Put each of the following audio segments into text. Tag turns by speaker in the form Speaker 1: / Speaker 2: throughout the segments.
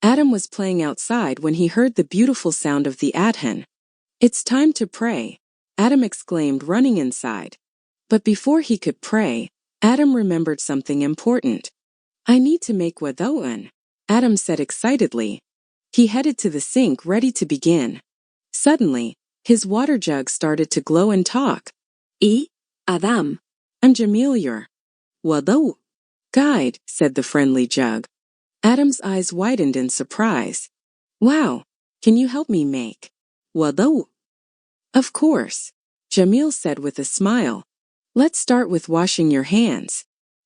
Speaker 1: Adam was playing outside when he heard the beautiful sound of the adhan. "It's time to pray," Adam exclaimed, running inside. But before he could pray, Adam remembered something important. "I need to make wudu," Adam said excitedly. He headed to the sink ready to begin. Suddenly, his water jug started to glow and talk. Adam. "I'm Jamil, your wudu guide," said the friendly jug. Adam's eyes widened in surprise. "Wow, can you help me make wudu?" "Of course," Jamil said with a smile. "Let's start with washing your hands."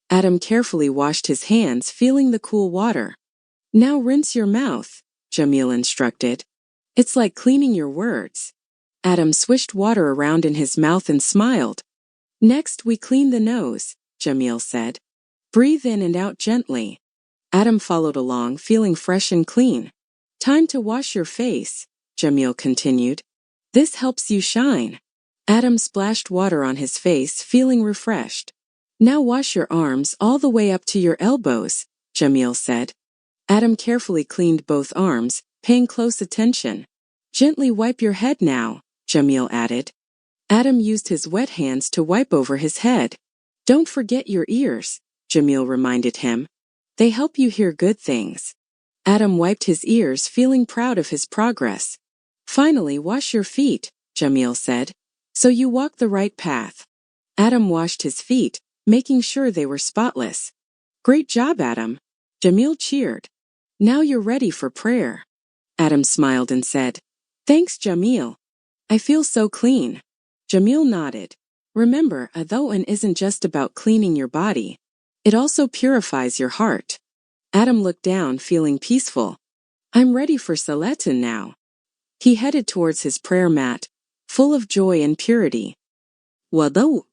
Speaker 1: Adam carefully washed his hands, feeling the cool water. "Now rinse your mouth," Jamil instructed. "It's like cleaning your words." Adam swished water around in his mouth and smiled. "Next we clean the nose," Jamil said. "Breathe in and out gently." Adam followed along, feeling fresh and clean. "Time to wash your face," Jamil continued. "This helps you shine." Adam splashed water on his face, feeling refreshed. "Now wash your arms all the way up to your elbows," Jamil said. Adam carefully cleaned both arms, paying close attention. "Gently wipe your head now," Jamil added. Adam used his wet hands to wipe over his head. "Don't forget your ears," Jamil reminded him. "They help you hear good things." Adam wiped his ears, feeling proud of his progress. "Finally, wash your feet," Jamil said, "so you walk the right path." Adam washed his feet, making sure they were spotless. "Great job, Adam," Jamil cheered. "Now you're ready for prayer." Adam smiled and said, "Thanks, Jamil. I feel so clean." Jamil nodded. "Remember, wudu isn't just about cleaning your body. It also purifies your heart." Adam looked down, feeling peaceful. "I'm ready for salatin now." He headed towards his prayer mat, full of joy and purity. "Wudu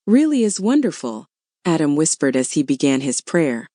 Speaker 1: really is wonderful," Adam whispered as he began his prayer.